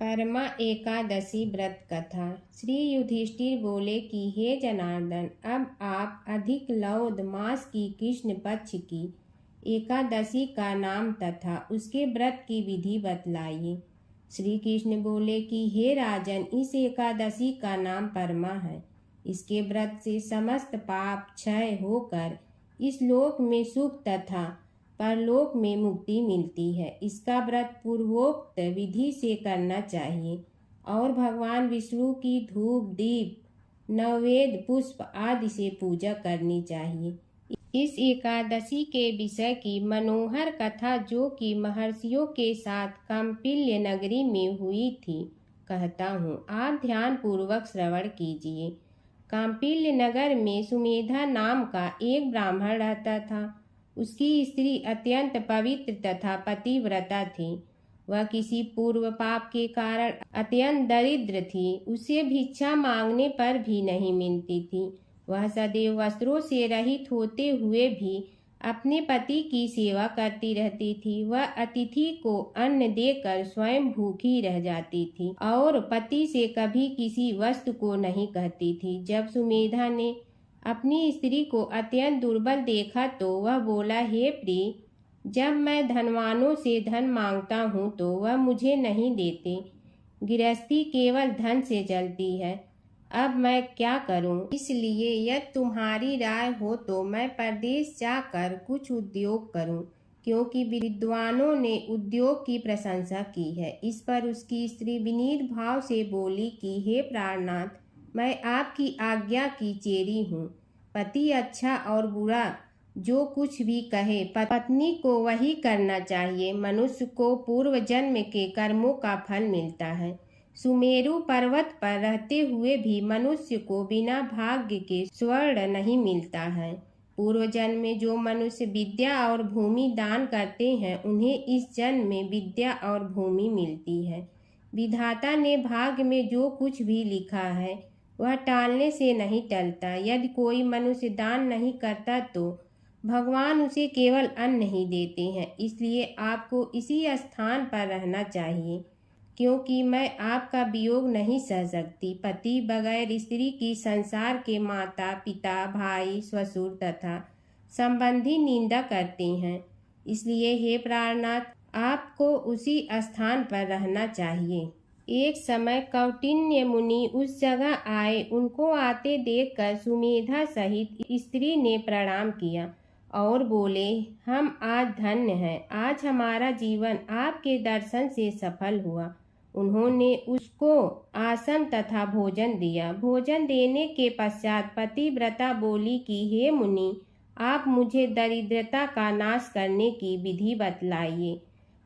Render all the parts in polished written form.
परमा एकादशी व्रत कथा। श्री युधिष्ठिर बोले कि हे जनार्दन, अब आप अधिक लौद मास की कृष्ण पक्ष की एकादशी का नाम तथा उसके व्रत की विधि बतलाइए। श्री कृष्ण बोले कि हे राजन, इस एकादशी का नाम परमा है। इसके व्रत से समस्त पाप क्षय होकर इस लोक में सुख तथा परलोक में मुक्ति मिलती है। इसका व्रत पूर्वोक्त विधि से करना चाहिए और भगवान विष्णु की धूप दीप नैवेद्य पुष्प आदि से पूजा करनी चाहिए। इस एकादशी के विषय की मनोहर कथा जो कि महर्षियों के साथ कौंपिल्य नगरी में हुई थी कहता हूँ, आप ध्यान पूर्वक श्रवण कीजिए। कौंपिल्य नगर में सुमेधा नाम का एक ब्राह्मण रहता था। उसकी स्त्री अत्यंत पवित्र तथा पतिव्रता थी। वह किसी पूर्व पाप के कारण अत्यंत दरिद्र थी। उसे भिक्षा मांगने पर भी नहीं मिलती थी। वह सदैव वस्त्रों से रहित होते हुए भी अपने पति की सेवा करती रहती थी। वह अतिथि को अन्न देकर स्वयं भूखी रह जाती थी और पति से कभी किसी वस्तु को नहीं कहती थी। जब सुमेधा ने अपनी स्त्री को अत्यंत दुर्बल देखा तो वह बोला, हे प्रिय, जब मैं धनवानों से धन मांगता हूँ तो वह मुझे नहीं देते। गृहस्थी केवल धन से चलती है। अब मैं क्या करूं? इसलिए यदि तुम्हारी राय हो तो मैं परदेश जाकर कुछ उद्योग करूं, क्योंकि विद्वानों ने उद्योग की प्रशंसा की है। इस पर उसकी स्त्री विनीत भाव से बोली कि हे प्राणनाथ, मैं आपकी आज्ञा की चेरी हूँ। पति अच्छा और बुरा जो कुछ भी कहे पत्नी को वही करना चाहिए। मनुष्य को पूर्व जन्म के कर्मों का फल मिलता है। सुमेरु पर्वत पर रहते हुए भी मनुष्य को बिना भाग्य के स्वर्ण नहीं मिलता है। पूर्व जन्म में जो मनुष्य विद्या और भूमि दान करते हैं उन्हें इस जन्म में विद्या और भूमि मिलती है। विधाता ने भाग्य में जो कुछ भी लिखा है वह टालने से नहीं टलता। यदि कोई मनुष्य दान नहीं करता तो भगवान उसे केवल अन्न ही देते हैं। इसलिए आपको इसी स्थान पर रहना चाहिए, क्योंकि मैं आपका वियोग नहीं सह सकती। पति बगैर स्त्री की संसार के माता पिता भाई ससुर तथा संबंधी निंदा करते हैं। इसलिए हे प्राणनाथ, आपको उसी स्थान पर रहना चाहिए। एक समय कौटिन्य मुनि उस जगह आए। उनको आते देखकर सुमेधा सहित स्त्री ने प्रणाम किया और बोले, हम आज धन्य हैं। आज हमारा जीवन आपके दर्शन से सफल हुआ। उन्होंने उसको आसन तथा भोजन दिया। भोजन देने के पश्चात पतिव्रता बोली कि हे मुनि, आप मुझे दरिद्रता का नाश करने की विधि बतलाइए।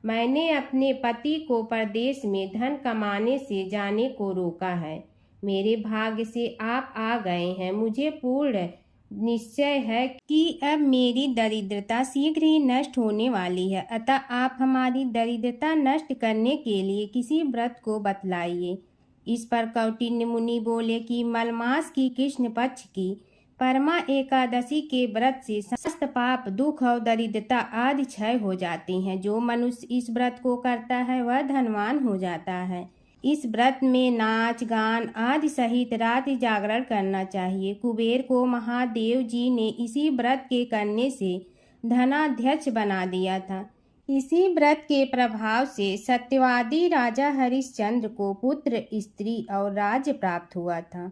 मैंने अपने पति को परदेश में धन कमाने से जाने को रोका है। मेरे भाग्य से आप आ गए हैं। मुझे पूर्ण निश्चय है कि अब मेरी दरिद्रता शीघ्र ही नष्ट होने वाली है। अतः आप हमारी दरिद्रता नष्ट करने के लिए किसी व्रत को बतलाइए। इस पर कौटिन्य मुनि बोले कि मलमास की कृष्ण पक्ष की परमा एकादशी के व्रत से समस्त पाप दुख और दरिद्रता आदि क्षय हो जाते हैं। जो मनुष्य इस व्रत को करता है वह धनवान हो जाता है। इस व्रत में नाच गान आदि सहित रात्रि जागरण करना चाहिए। कुबेर को महादेव जी ने इसी व्रत के करने से धनाध्यक्ष बना दिया था। इसी व्रत के प्रभाव से सत्यवादी राजा हरिश्चंद्र को पुत्र स्त्री और राज्य प्राप्त हुआ था।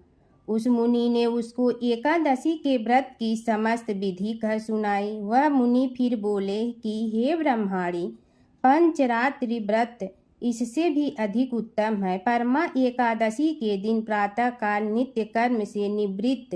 उस मुनि ने उसको एकादशी के व्रत की समस्त विधि कह सुनाई। वह मुनि फिर बोले कि हे ब्रह्माणी, पंचरात्रि व्रत इससे भी अधिक उत्तम है। परमा एकादशी के दिन प्रातः काल नित्य कर्म से निवृत्त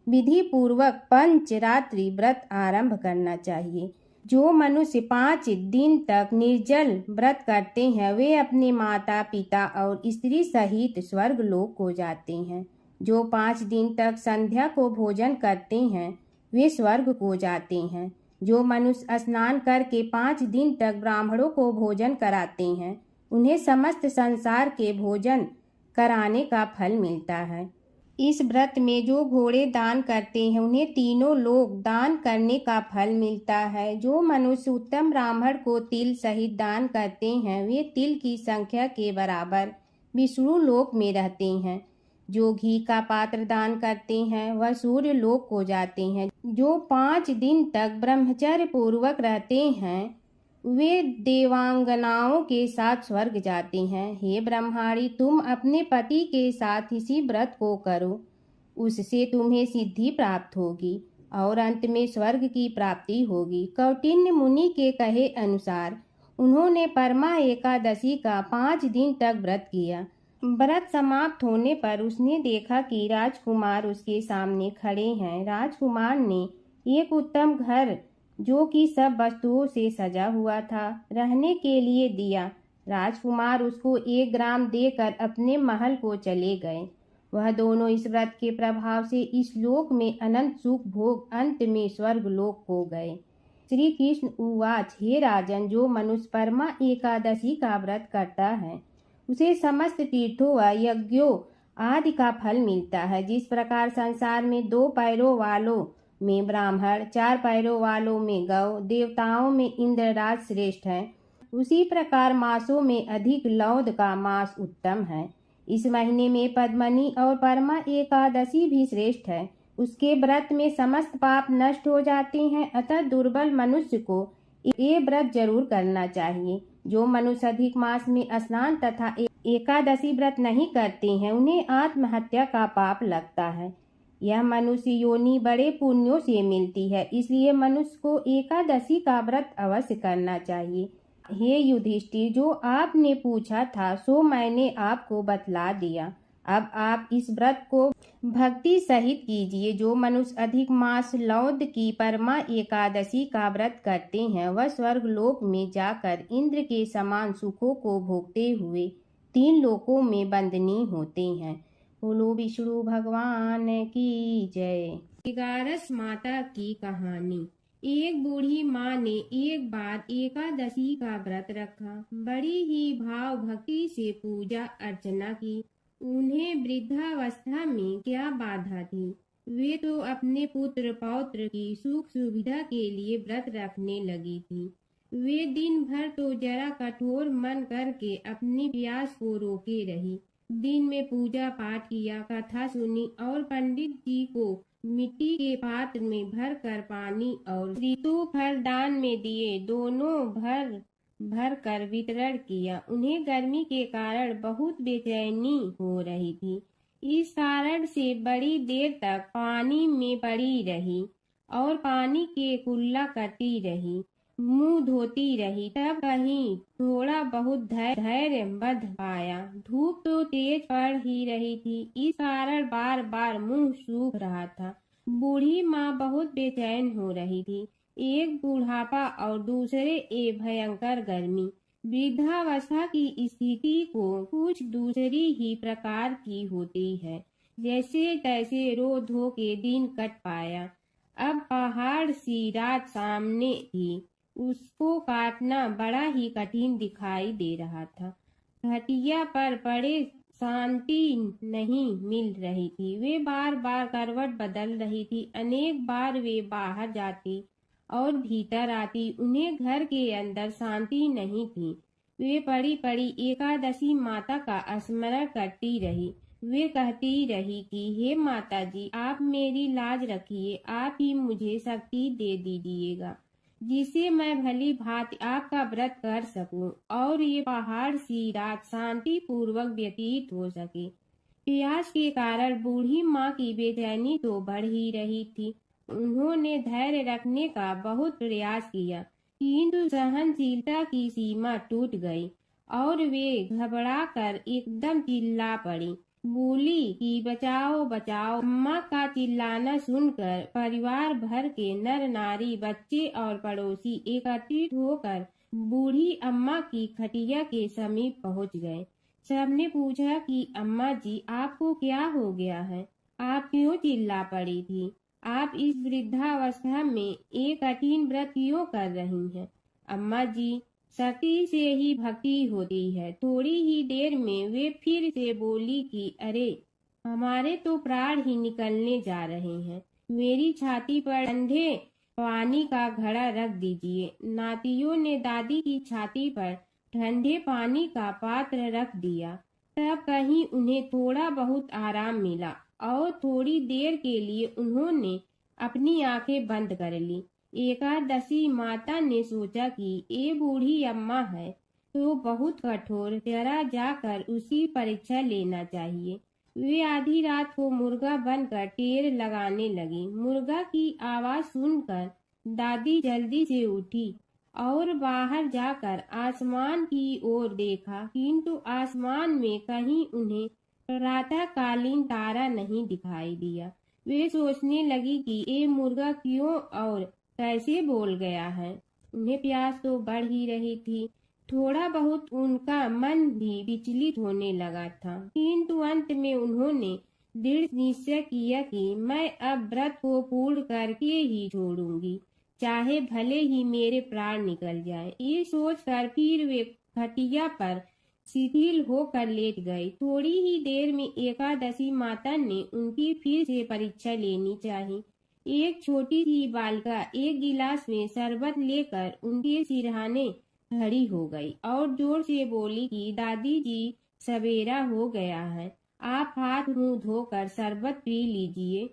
विधि पूर्वक पंचरात्रि व्रत आरंभ करना चाहिए। जो मनुष्य 5 दिन तक निर्जल व्रत करते हैं वे अपने माता पिता और स्त्री सहित स्वर्ग लोक को जाते हैं। जो 5 दिन तक संध्या को भोजन करते हैं वे स्वर्ग को जाते हैं। जो मनुष्य स्नान करके 5 दिन तक ब्राह्मणों को भोजन कराते हैं उन्हें समस्त संसार के भोजन कराने का फल मिलता है। इस व्रत में जो घोड़े दान करते हैं उन्हें तीनों लोक दान करने का फल मिलता है। जो मनुष्य उत्तम ब्राह्मण को तिल सहित दान करते हैं वे तिल की संख्या के बराबर विष्णु लोक में रहते हैं। जो घी का पात्र दान करते हैं वह सूर्य लोक को जाते हैं। जो 5 दिन तक ब्रह्मचर्य पूर्वक रहते हैं वे देवांगनाओं के साथ स्वर्ग जाते हैं। हे ब्रह्माणी, तुम अपने पति के साथ इसी व्रत को करो, उससे तुम्हें सिद्धि प्राप्त होगी और अंत में स्वर्ग की प्राप्ति होगी। कौटिन्य मुनि के कहे अनुसार उन्होंने परमा एकादशी का 5 दिन तक व्रत किया। व्रत समाप्त होने पर उसने देखा कि राजकुमार उसके सामने खड़े हैं। राजकुमार ने एक उत्तम घर जो कि सब वस्तुओं से सजा हुआ था रहने के लिए दिया। राजकुमार उसको 1 ग्राम देकर अपने महल को चले गए। वह दोनों इस व्रत के प्रभाव से इस लोक में अनंत सुख भोग अंत में स्वर्ग लोक हो गए। श्री कृष्ण उवाच, हे राजन, जो मनुष्य परमा एकादशी का व्रत करता है उसे समस्त तीर्थों व यज्ञों आदि का फल मिलता है। जिस प्रकार संसार में 2 पैरों वालों में ब्राह्मण, 4 पैरों वालों में गौ, देवताओं में इंद्रराज श्रेष्ठ है, उसी प्रकार मासों में अधिक लौद का मास उत्तम है। इस महीने में पद्मनी और परमा एकादशी भी श्रेष्ठ है। उसके व्रत में समस्त पाप नष्ट हो जाते हैं। अतः दुर्बल मनुष्य को ये व्रत जरूर करना चाहिए। जो मनुष्य अधिक मास में स्नान तथा एकादशी व्रत नहीं करते हैं उन्हें आत्महत्या का पाप लगता है। यह मनुष्य योनि बड़े पुण्यों से मिलती है, इसलिए मनुष्य को एकादशी का व्रत अवश्य करना चाहिए। हे युधिष्ठिर, जो आपने पूछा था सो मैंने आपको बतला दिया। अब आप इस व्रत को भक्ति सहित कीजिए। जो मनुष्य अधिक मास लौद की परमा एकादशी का व्रत करते हैं वह स्वर्ग लोक में जाकर इंद्र के समान सुखों को भोगते हुए 3 लोकों में बंदनीय होते हैं। बोलो विष्णु भगवान की जय। 11 माता की कहानी। एक बूढ़ी माँ ने एक बार एकादशी का व्रत रखा। बड़ी ही भाव भक्ति से पूजा अर्चना की। उन्हें वृद्धावस्था में क्या बाधा थी। वे तो अपने पुत्र पौत्र की सुख सुविधा के लिए व्रत रखने लगी थी। वे दिन भर तो जरा कठोर मन करके अपनी प्यास को रोके रही। दिन में पूजा पाठ किया, कथा सुनी और पंडित जी को मिट्टी के पात्र में भर कर पानी और ऋतु फल दान में दिए। दोनों भर भर कर वितरण किया। उन्हें गर्मी के कारण बहुत बेचैनी हो रही थी। इस कारण से बड़ी देर तक पानी में पड़ी रही और पानी के कुल्ला करती रही, मुंह धोती रही। तब कहीं थोड़ा बहुत धैर्य बंध पाया। धूप तो तेज पड़ ही रही थी, इस कारण बार बार मुंह सूख रहा था। बूढ़ी माँ बहुत बेचैन हो रही थी। एक बुढ़ापा और दूसरे भयंकर गर्मी। वृद्धावस्था की स्थिति को कुछ दूसरी ही प्रकार की होती है। जैसे तैसे रो धो के दिन कट पाया। अब पहाड़ सी रात सामने थी, उसको काटना बड़ा ही कठिन दिखाई दे रहा था। खटिया पर पड़े शांति नहीं मिल रही थी। वे बार बार करवट बदल रही थी। अनेक बार वे बाहर जाती और भीतर आती, उन्हें घर के अंदर शांति नहीं थी। वे पड़ी पड़ी एकादशी माता का स्मरण करती रही। वे कहती रही कि हे माता जी, आप मेरी लाज रखिए, आप ही मुझे शक्ति दे दीजिएगा जिससे मैं भली भांति आपका व्रत कर सकूं और ये पहाड़ सी रात शांति पूर्वक व्यतीत हो सके। प्यास के कारण बूढ़ी माँ की बेचैनी तो बढ़ ही रही थी। उन्होंने धैर्य रखने का बहुत प्रयास किया, किंतु सहनशीलता की सीमा टूट गई और वे घबराकर एकदम चिल्ला पड़ी। बोली कि बचाओ बचाओ। अम्मा का चिल्लाना सुनकर परिवार भर के नर नारी, बच्चे और पड़ोसी एकत्रित होकर बूढ़ी अम्मा की खटिया के समीप पहुंच गए। सबने पूछा कि अम्मा जी, आपको क्या हो गया है? आप क्यों चिल्ला पड़ी थी? आप इस वृद्धावस्था में एक कठिन व्रत क्यों कर रही हैं? अम्मा जी, शक्ति से ही भक्ति होती है। थोड़ी ही देर में वे फिर से बोली कि अरे, हमारे तो प्राण ही निकलने जा रहे हैं। मेरी छाती पर ठंडे पानी का घड़ा रख दीजिए। नातियों ने दादी की छाती पर ठंडे पानी का पात्र रख दिया तब कहीं उन्हें थोड़ा बहुत आराम मिला और थोड़ी देर के लिए उन्होंने अपनी आंखें बंद कर ली। एकादशी माता ने सोचा कि ये बूढ़ी अम्मा है तो बहुत कठोर, जरा जाकर उसकी परीक्षा लेना चाहिए। वे आधी रात को मुर्गा बनकर टेर लगाने लगी। मुर्गा की आवाज सुनकर दादी जल्दी से उठी और बाहर जाकर आसमान की ओर देखा, किंतु आसमान में कहीं उन्हें प्रातःकालीन तारा नहीं दिखाई दिया। वे सोचने लगी कि ये मुर्गा क्यों और कैसे बोल गया है। उन्हें प्यास तो बढ़ ही रही थी। थोड़ा बहुत उनका मन भी विचलित होने लगा था, किंतु अंत में उन्होंने दृढ़ निश्चय किया कि मैं अब व्रत को पूर्ण करके ही छोड़ूंगी, चाहे भले ही मेरे प्राण निकल जाए। ये सोचकर फिर वे खटिया पर शिथिल होकर लेट गई। थोड़ी ही देर में एकादशी माता ने उनकी फिर से परीक्षा लेनी चाहिए। एक छोटी सी बालिका एक गिलास में शरबत लेकर उनके सिरहाने खड़ी हो गई और जोर से बोली कि दादी जी, सवेरा हो गया है, आप हाथ मुंह धोकर शरबत पी लीजिए।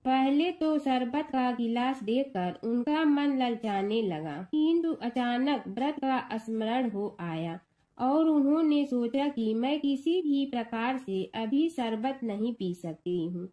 पहले तो शरबत का गिलास देखकर उनका मन ललचाने लगा, किंतु अचानक व्रत का स्मरण हो आया और उन्होंने सोचा कि मैं किसी भी प्रकार से अभी शरबत नहीं पी सकती हूँ,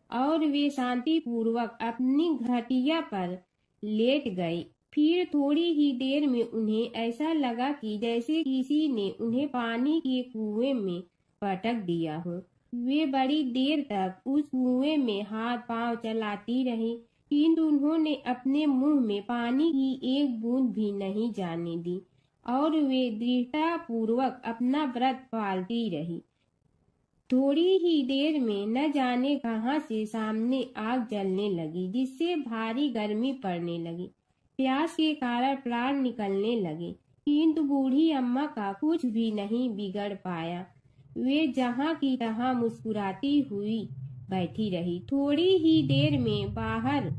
और वे शांति पूर्वक अपनी घटिया पर लेट गई। फिर थोड़ी ही देर में उन्हें ऐसा लगा कि जैसे किसी ने उन्हें पानी के कुएं में पटक दिया हो। वे बड़ी देर तक उस कुएं में हाथ पांव चलाती रही, किंतु उन्होंने अपने मुंह में पानी की एक बूंद भी नहीं जाने दी और वे दृढ़ता पूर्वक अपना व्रत पालती रही। थोड़ी ही देर में न जाने कहां से सामने आग जलने लगी, जिससे भारी गर्मी पड़ने लगी। प्यास के कारण प्राण निकलने लगे, किंतु बूढ़ी अम्मा का कुछ भी नहीं बिगड़ पाया। वे जहां की तहां मुस्कुराती हुई बैठी रही। थोड़ी ही देर में बाहर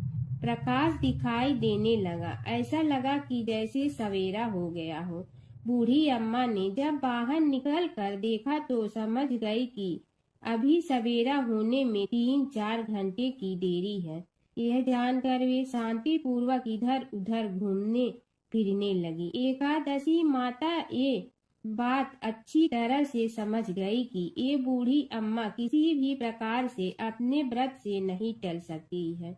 प्रकाश दिखाई देने लगा। ऐसा लगा कि जैसे सवेरा हो गया हो। बूढ़ी अम्मा ने जब बाहर निकल कर देखा तो समझ गई कि अभी सवेरा होने में 3-4 घंटे की देरी है। यह जानकर वे शांति पूर्वक इधर उधर घूमने फिरने लगी। एकादशी माता ये बात अच्छी तरह से समझ गई कि ये बूढ़ी अम्मा किसी भी प्रकार से अपने व्रत से नहीं टल सकती है।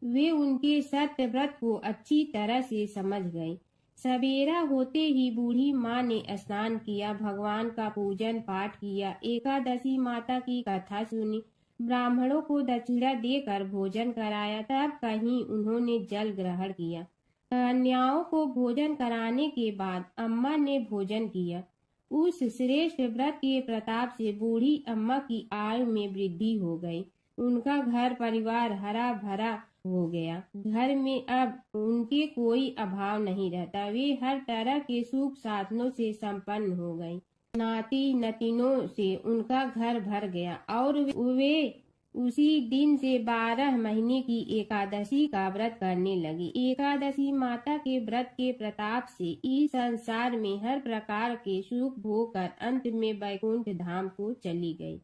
वे उनके सत्य व्रत को अच्छी तरह से समझ गई। सवेरा होते ही बूढ़ी माँ ने स्नान किया, भगवान का पूजन पाठ किया, एकादशी माता की कथा सुनी, ब्राह्मणों को दक्षिणा देकर भोजन कराया। तब कहीं उन्होंने जल ग्रहण किया। कन्याओं को भोजन कराने के बाद अम्मा ने भोजन किया। उस श्रेष्ठ व्रत के प्रताप से बूढ़ी अम्मा की आयु में वृद्धि हो गई। उनका घर परिवार हरा भरा हो गया। घर में अब उनके कोई अभाव नहीं रहता। वे हर तरह के सुख साधनों से संपन्न हो गई। नाती नतीनों से उनका घर भर गया और वे उसी दिन से 12 महीने की एकादशी का व्रत करने लगी। एकादशी माता के व्रत के प्रताप से इस संसार में हर प्रकार के सुख भोग कर अंत में वैकुंठ धाम को चली गई।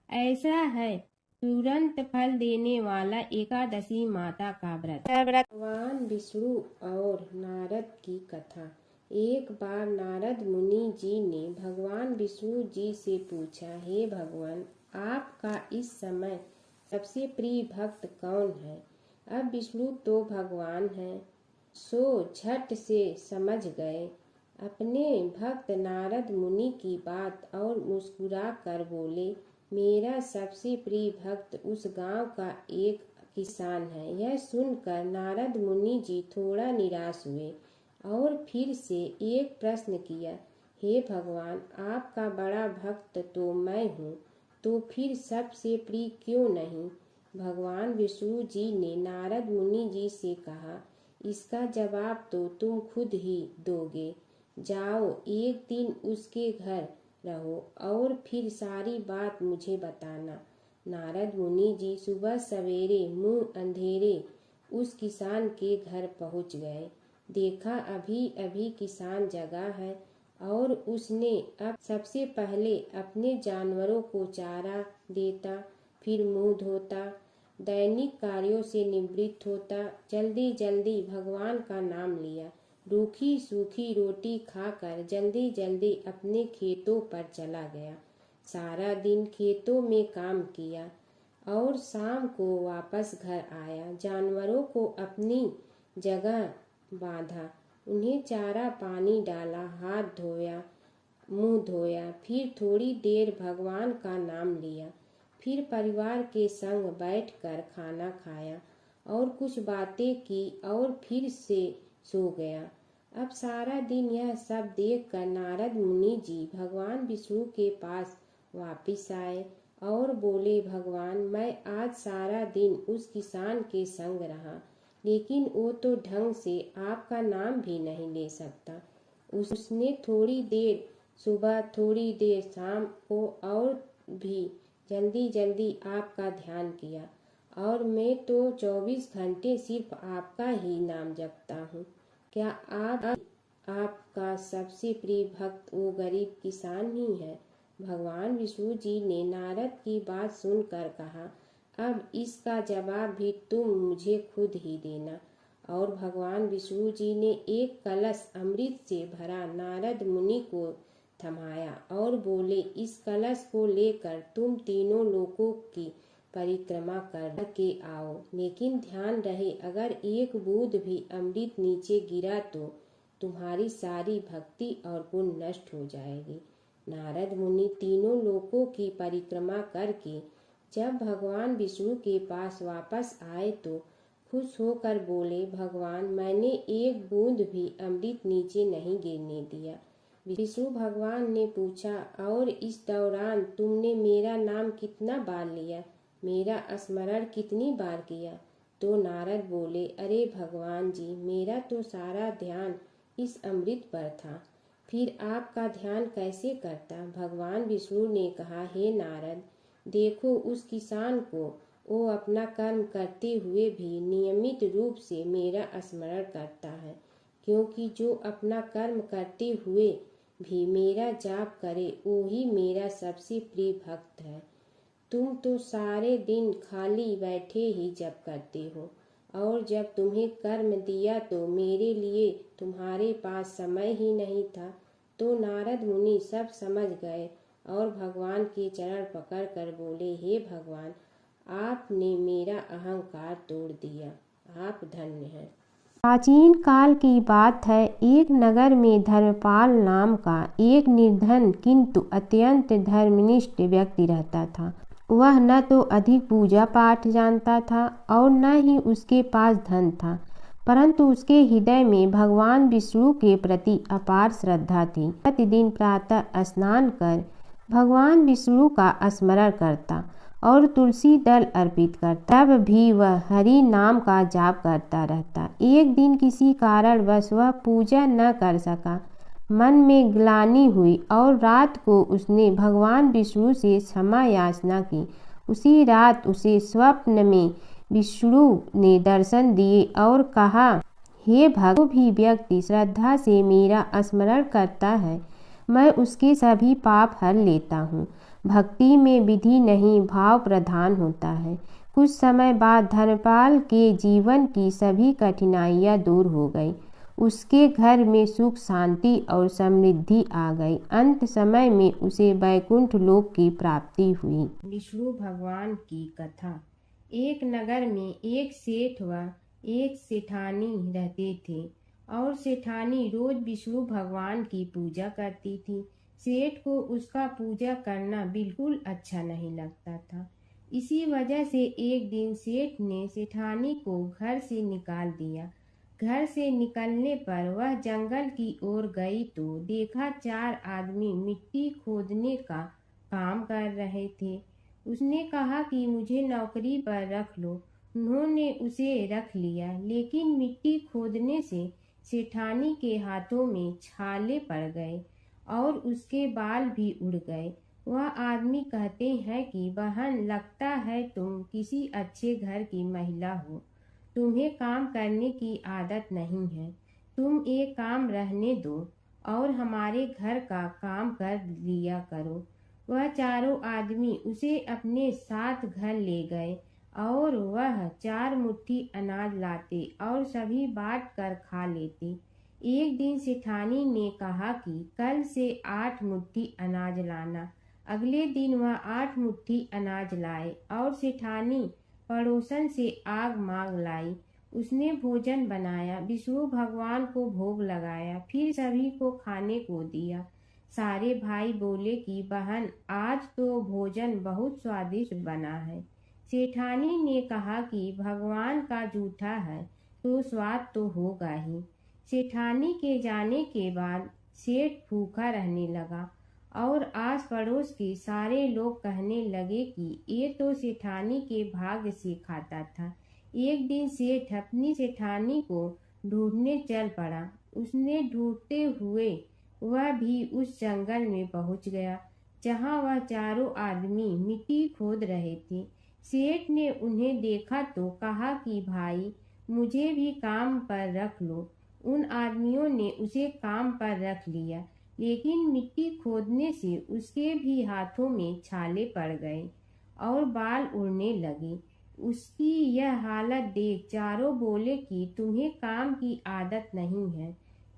ऐसा है तुरंत फल देने वाला एकादशी माता का व्रत। भगवान विष्णु और नारद की कथा। एक बार नारद मुनि जी ने भगवान विष्णु जी से पूछा, हे भगवान, आपका इस समय सबसे प्रिय भक्त कौन है? अब विष्णु तो भगवान हैं, सो झट से समझ गए अपने भक्त नारद मुनि की बात और मुस्कुरा कर बोले, मेरा सबसे प्रिय भक्त उस गांव का एक किसान है। यह सुनकर नारद मुनि जी थोड़ा निराश हुए और फिर से एक प्रश्न किया, हे भगवान, आपका बड़ा भक्त तो मैं हूँ, तो फिर सबसे प्रिय क्यों नहीं? भगवान विष्णु जी ने नारद मुनि जी से कहा, इसका जवाब तो तुम खुद ही दोगे। जाओ, एक दिन उसके घर रहो और फिर सारी बात मुझे बताना। नारद मुनि जी सुबह सवेरे मुंह अंधेरे उस किसान के घर पहुंच गए। देखा अभी अभी किसान जगा है और उसने अब सबसे पहले अपने जानवरों को चारा देता, फिर मुंह धोता, दैनिक कार्यों से निवृत्त होता, जल्दी जल्दी भगवान का नाम लिया, रूखी सूखी रोटी खाकर जल्दी जल्दी अपने खेतों पर चला गया। सारा दिन खेतों में काम किया और शाम को वापस घर आया। जानवरों को अपनी जगह बांधा, उन्हें चारा पानी डाला, हाथ धोया, मुंह धोया, फिर थोड़ी देर भगवान का नाम लिया, फिर परिवार के संग बैठकर खाना खाया और कुछ बातें की और फिर से सो गया। अब सारा दिन यह सब देखकर नारद मुनि जी भगवान विष्णु के पास वापिस आए और बोले, भगवान, मैं आज सारा दिन उस किसान के संग रहा, लेकिन वो तो ढंग से आपका नाम भी नहीं ले सकता। उसने थोड़ी देर सुबह, थोड़ी देर शाम को और भी जल्दी जल्दी आपका ध्यान किया, और मैं तो 24 घंटे सिर्फ आपका ही नाम जपता हूँ। क्या आपका सबसे प्रिय भक्त वो गरीब किसान ही है? भगवान विष्णु जी ने नारद की बात सुनकर कहा, अब इसका जवाब भी तुम मुझे खुद ही देना। और भगवान विष्णु जी ने एक कलश अमृत से भरा नारद मुनि को थमाया और बोले, इस कलश को लेकर तुम तीनों लोकों की परिक्रमा करके आओ, लेकिन ध्यान रहे अगर एक बूंद भी अमृत नीचे गिरा तो तुम्हारी सारी भक्ति और पुण्य नष्ट हो जाएगी। नारद मुनि तीनों लोकों की परिक्रमा करके जब भगवान विष्णु के पास वापस आए तो खुश होकर बोले, भगवान, मैंने एक बूंद भी अमृत नीचे नहीं गिरने दिया। विष्णु भगवान ने पूछा, और इस दौरान तुमने मेरा नाम कितना बार लिया, मेरा स्मरण कितनी बार किया? तो नारद बोले, अरे भगवान जी, मेरा तो सारा ध्यान इस अमृत पर था, फिर आपका ध्यान कैसे करता? भगवान विष्णु ने कहा, हे नारद, देखो उस किसान को, वो अपना कर्म करते हुए भी नियमित रूप से मेरा स्मरण करता है, क्योंकि जो अपना कर्म करते हुए भी मेरा जाप करे वो ही मेरा सबसे प्रिय भक्त है। तुम तो सारे दिन खाली बैठे ही जप करते हो, और जब तुम्हें कर्म दिया तो मेरे लिए तुम्हारे पास समय ही नहीं था। तो नारद मुनि सब समझ गए और भगवान के चरण पकड़ कर बोले, हे भगवान, आपने मेरा अहंकार तोड़ दिया, आप धन्य हैं। प्राचीन काल की बात है। एक नगर में धर्मपाल नाम का एक निर्धन किंतु अत्यंत धर्मनिष्ठ व्यक्ति रहता था। वह न तो अधिक पूजा पाठ जानता था और न ही उसके पास धन था, परंतु उसके हृदय में भगवान विष्णु के प्रति अपार श्रद्धा थी। प्रतिदिन प्रातः स्नान कर भगवान विष्णु का स्मरण करता और तुलसी दल अर्पित करता, तब भी वह हरि नाम का जाप करता रहता। एक दिन किसी कारणवश वह पूजा न कर सका, मन में ग्लानि हुई और रात को उसने भगवान विष्णु से क्षमा याचना की। उसी रात उसे स्वप्न में विष्णु ने दर्शन दिए और कहा, हे भक्त, जो भी व्यक्ति श्रद्धा से मेरा स्मरण करता है, मैं उसके सभी पाप हर लेता हूँ। भक्ति में विधि नहीं, भाव प्रधान होता है। कुछ समय बाद धर्मपाल के जीवन की सभी कठिनाइयाँ दूर हो गई। उसके घर में सुख, शांति और समृद्धि आ गई। अंत समय में उसे वैकुंठ लोक की प्राप्ति हुई। विष्णु भगवान की कथा। एक नगर में एक सेठ व एक सेठानी रहते थे, और सेठानी रोज विष्णु भगवान की पूजा करती थी। सेठ को उसका पूजा करना बिल्कुल अच्छा नहीं लगता था। इसी वजह से एक दिन सेठ ने सेठानी को घर से निकाल दिया। घर से निकलने पर वह जंगल की ओर गई तो देखा 4 आदमी मिट्टी खोदने का काम कर रहे थे। उसने कहा कि मुझे नौकरी पर रख लो। उन्होंने उसे रख लिया, लेकिन मिट्टी खोदने से सेठानी के हाथों में छाले पड़ गए और उसके बाल भी उड़ गए। वह आदमी कहते हैं कि बहन, लगता है तुम किसी अच्छे घर की महिला हो, तुम्हें काम करने की आदत नहीं है, तुम ये काम रहने दो और हमारे घर का काम कर लिया करो। वह चारों आदमी उसे अपने साथ घर ले गए और वह 4 मुट्ठी अनाज लाते और सभी बांट कर खा लेते। एक दिन सेठानी ने कहा कि कल से 8 मुट्ठी अनाज लाना। अगले दिन वह 8 मुट्ठी अनाज लाए और सेठानी पड़ोसन से आग मांग लाई। उसने भोजन बनाया, विष्णु भगवान को भोग लगाया, फिर सभी को खाने को दिया। सारे भाई बोले कि बहन, आज तो भोजन बहुत स्वादिष्ट बना है। सेठानी ने कहा कि भगवान का जूठा है तो स्वाद तो होगा ही। सेठानी के जाने के बाद सेठ भूखा रहने लगा और आस पड़ोस के सारे लोग कहने लगे कि ये तो सेठानी के भाग्य से खाता था। एक दिन सेठ अपनी सेठानी को ढूंढने चल पड़ा। उसने ढूंढते हुए वह भी उस जंगल में पहुंच गया जहां वह चारों आदमी मिट्टी खोद रहे थे। सेठ ने उन्हें देखा तो कहा कि भाई, मुझे भी काम पर रख लो। उन आदमियों ने उसे काम पर रख लिया, लेकिन मिट्टी खोदने से उसके भी हाथों में छाले पड़ गए और बाल उड़ने लगे। उसकी यह हालत देख चारों बोले कि तुम्हें काम की आदत नहीं है,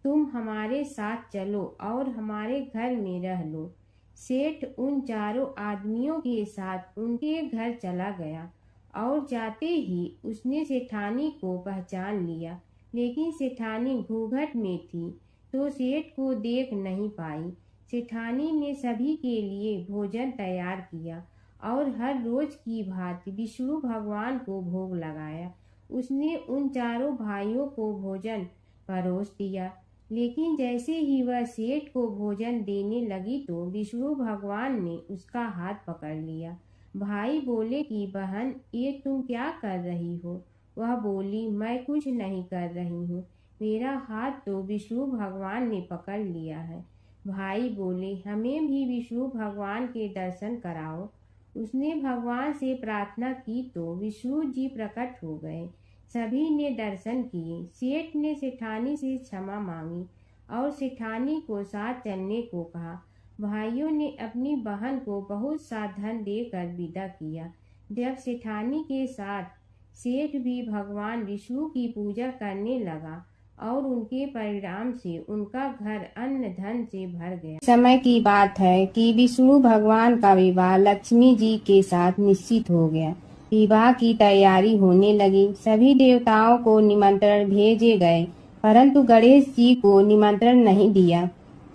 तुम हमारे साथ चलो और हमारे घर में रह लो। सेठ उन चारों आदमियों के साथ उनके घर चला गया और जाते ही उसने सेठानी को पहचान लिया, लेकिन सेठानी घूंघट में थी तो सेठ को देख नहीं पाई। सेठानी ने सभी के लिए भोजन तैयार किया और हर रोज की भांति विष्णु भगवान को भोग लगाया। उसने उन चारों भाइयों को भोजन परोस दिया, लेकिन जैसे ही वह सेठ को भोजन देने लगी तो विष्णु भगवान ने उसका हाथ पकड़ लिया। भाई बोले कि बहन, ये तुम क्या कर रही हो? वह बोली, मैं कुछ नहीं कर रही हूँ, मेरा हाथ तो विष्णु भगवान ने पकड़ लिया है। भाई बोले, हमें भी विष्णु भगवान के दर्शन कराओ। उसने भगवान से प्रार्थना की तो विष्णु जी प्रकट हो गए। सभी ने दर्शन किए। सेठ ने सेठानी से क्षमा मांगी और सेठानी को साथ चलने को कहा। भाइयों ने अपनी बहन को बहुत सा धन देकर विदा किया। जब सेठानी के साथ सेठ भी भगवान विष्णु की पूजा करने लगा और उनके परिणाम से उनका घर अन्न धन से भर गया। समय की बात है कि विष्णु भगवान का विवाह लक्ष्मी जी के साथ निश्चित हो गया। विवाह की तैयारी होने लगी। सभी देवताओं को निमंत्रण भेजे गए, परंतु गणेश जी को निमंत्रण नहीं दिया।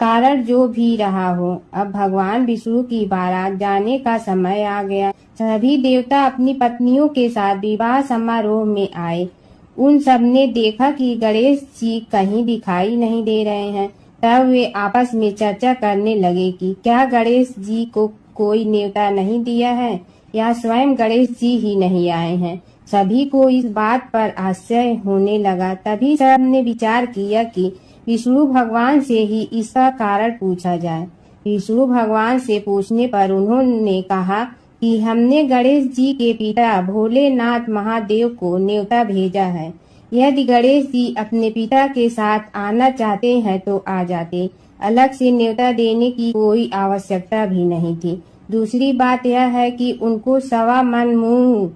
कारण जो भी रहा हो, अब भगवान विष्णु की बारात जाने का समय आ गया। सभी देवता अपनी पत्नियों के साथ विवाह समारोह में आए। उन सब ने देखा कि गणेश जी कहीं दिखाई नहीं दे रहे हैं। तब वे आपस में चर्चा करने लगे कि क्या गणेश जी को कोई न्योता नहीं दिया है या स्वयं गणेश जी ही नहीं आए हैं। सभी को इस बात पर आश्चर्य होने लगा। तभी सब ने विचार किया कि विष्णु भगवान से ही इसका कारण पूछा जाए। विष्णु भगवान से पूछने पर उन्होंने कहा कि हमने गणेश जी के पिता भोलेनाथ महादेव को न्योता भेजा है। यदि गणेश जी अपने पिता के साथ आना चाहते हैं तो आ जाते, अलग से न्योता देने की कोई आवश्यकता भी नहीं थी। दूसरी बात यह है कि उनको 1.25 मन मूंग,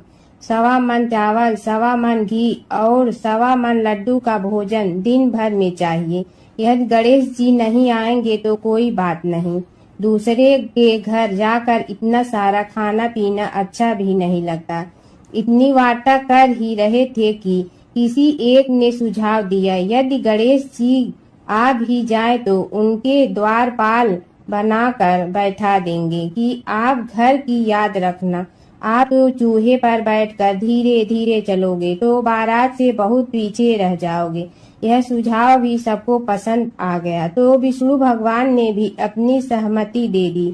1.25 मन चावल, 1.25 मन घी और 1.25 मन लड्डू का भोजन दिन भर में चाहिए। यदि गणेश जी नहीं आएंगे तो कोई बात नहीं, दूसरे के घर जाकर इतना सारा खाना पीना अच्छा भी नहीं लगता। इतनी वार्ता कर ही रहे थे कि किसी एक ने सुझाव दिया, यदि गणेश जी आ भी जाए तो उनके द्वारपाल बनाकर बैठा देंगे कि आप घर की याद रखना। आप तो चूहे पर बैठकर धीरे धीरे चलोगे तो बारात से बहुत पीछे रह जाओगे। यह सुझाव भी सबको पसंद आ गया तो विष्णु भगवान ने भी अपनी सहमति दे दी।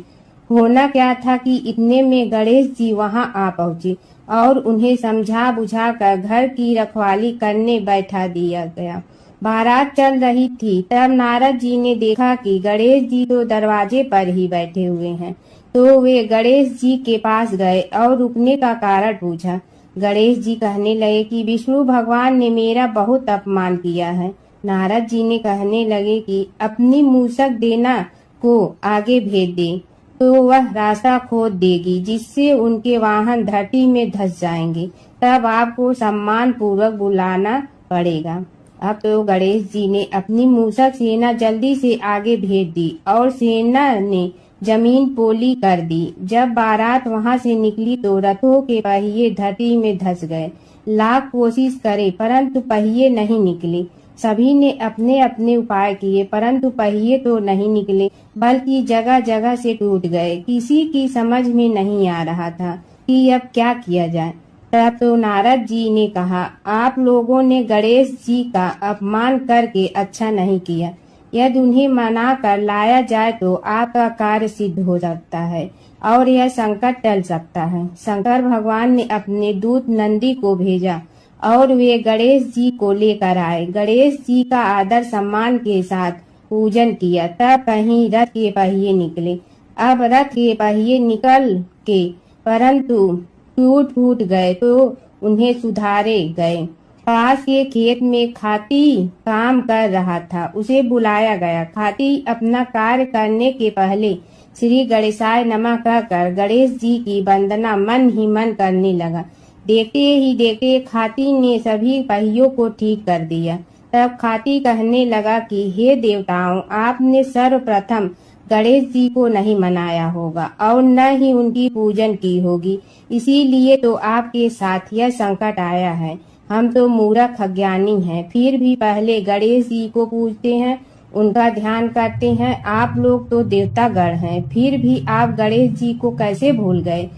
होना क्या था कि इतने में गणेश जी वहां आ पहुंचे और उन्हें समझा बुझाकर घर की रखवाली करने बैठा दिया गया। बारात चल रही थी, तब नारद जी ने देखा कि गणेश जी तो दरवाजे पर ही बैठे हुए हैं, तो वे गणेश जी के पास गए और रुकने का कारण पूछा। गणेश जी कहने लगे कि विष्णु भगवान ने मेरा बहुत अपमान किया है, नारद जी ने कहने लगे कि अपनी मूसक देना को आगे भेज दे तो वह रास्ता खोद देगी, जिससे उनके वाहन धरती में धंस जाएंगे। तब आपको सम्मान पूर्वक बुलाना पड़ेगा। अब तो गणेश जी ने अपनी मूसक सेना जल्दी से आगे भेज दी और सेना ने जमीन पोली कर दी। जब बारात वहां से निकली तो रथों के पहिए धरती में धंस गए। लाख कोशिश करे परंतु पहिए नहीं निकले। सभी ने अपने अपने उपाय किए परंतु पहिए तो नहीं निकले, बल्कि जगह जगह से टूट गए। किसी की समझ में नहीं आ रहा था कि अब क्या किया जाए। तब तो नारद जी ने कहा, आप लोगों ने गणेश जी का अपमान करके अच्छा नहीं किया। यदि उन्हें मना कर लाया जाए तो आपका कार्य सिद्ध हो सकता है और यह संकट टल सकता है। शंकर भगवान ने अपने दूत नंदी को भेजा और वे गणेश जी को लेकर आए। गणेश जी का आदर सम्मान के साथ पूजन किया। तब कहीं रथ के पहिए निकले। अब रथ के पहिए निकल के परंतु टूट फूट गए तो उन्हें सुधारे गए। पास के खेत में खाती काम कर रहा था, उसे बुलाया गया। खाती अपना कार्य करने के पहले श्री गणेशाय नमः कहकर गणेश जी की वंदना मन ही मन करने लगा। देखते ही देखते खाती ने सभी पहियों को ठीक कर दिया। तब खाती कहने लगा कि हे देवताओं, आपने सर्वप्रथम गणेश जी को नहीं मनाया होगा और न ही उनकी पूजन की होगी, इसीलिए तो आपके साथ यह संकट आया है। हम तो मूर्ख अज्ञानी हैं, फिर भी पहले गणेश जी को पूजते हैं, उनका ध्यान करते हैं। आप लोग तो देवतागण हैं, फिर भी आप गणेश जी को कैसे भूल गए।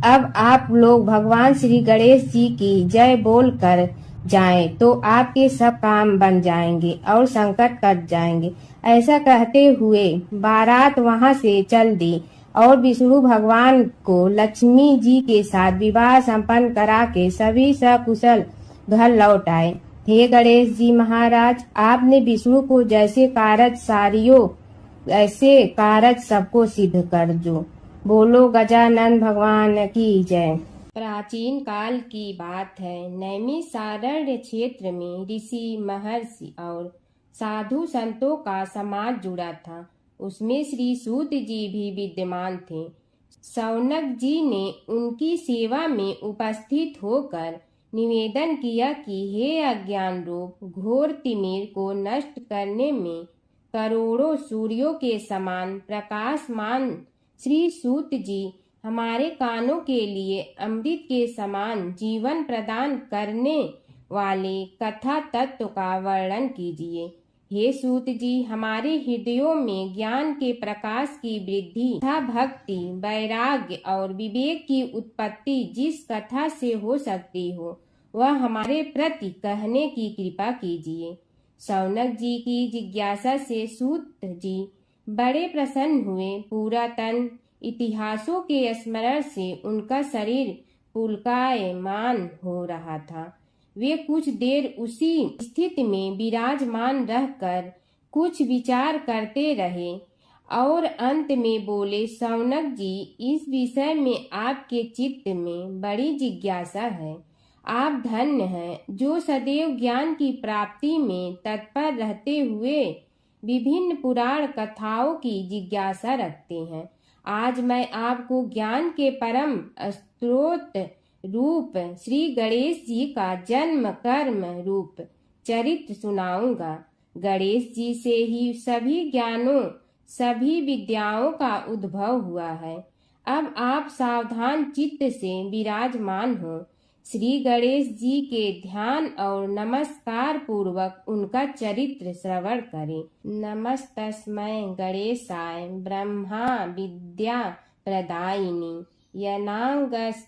अब आप लोग भगवान श्री गणेश जी की जय बोल कर जाएं तो आपके सब काम बन जाएंगे और संकट कट जाएंगे। ऐसा कहते हुए बारात वहां से चल दी और विष्णु भगवान को लक्ष्मी जी के साथ विवाह संपन्न करा के सभी सकुशल घर लौट आए। हे गणेश जी महाराज, आपने विष्णु को जैसे कारज सारियो ऐसे कारज सबको सिद्ध कर जो। बोलो गजानन भगवान की जय। प्राचीन काल की बात है। नैमिषारण्य क्षेत्र में ऋषि, महर्षि और साधु संतों का समाज जुड़ा था। उसमें श्री सूत जी भी विद्यमान थे। शौनक जी ने उनकी सेवा में उपस्थित होकर निवेदन किया कि हे अज्ञान रूप घोर तिमिर को नष्ट करने में करोड़ों सूर्यों के समान प्रकाशमान श्री सूत जी, हमारे कानों के लिए अमृत के समान जीवन प्रदान करने वाले कथा तत्व का वर्णन कीजिए। हे सूत जी, हमारे हृदयों में ज्ञान के प्रकाश की वृद्धि तथा भक्ति, वैराग्य और विवेक की उत्पत्ति जिस कथा से हो सकती हो, वह हमारे प्रति कहने की कृपा कीजिए। शौनक जी की जिज्ञासा से सूत जी बड़े प्रसन्न हुए। पुरातन इतिहासों के स्मरण से उनका शरीर पुलकायमान हो रहा था। वे कुछ देर उसी स्थिति में विराजमान रहकर कुछ विचार करते रहे और अंत में बोले, शौनक जी, इस विषय में आपके चित्त में बड़ी जिज्ञासा है। आप धन्य हैं जो सदैव ज्ञान की प्राप्ति में तत्पर रहते हुए विभिन्न पुराण कथाओं की जिज्ञासा रखते हैं। आज मैं आपको ज्ञान के परम स्रोत रूप श्री गणेश जी का जन्म कर्म रूप चरित्र सुनाऊंगा। गणेश जी से ही सभी ज्ञानों, सभी विद्याओं का उद्भव हुआ है। अब आप सावधान चित्त से विराजमान हो। श्री गणेश जी के ध्यान और नमस्कार पूर्वक उनका चरित्र श्रवण करें। नमस्तस्मै गणेशाय ब्रह्मा विद्या प्रदायिनी यनागस्त्यसमः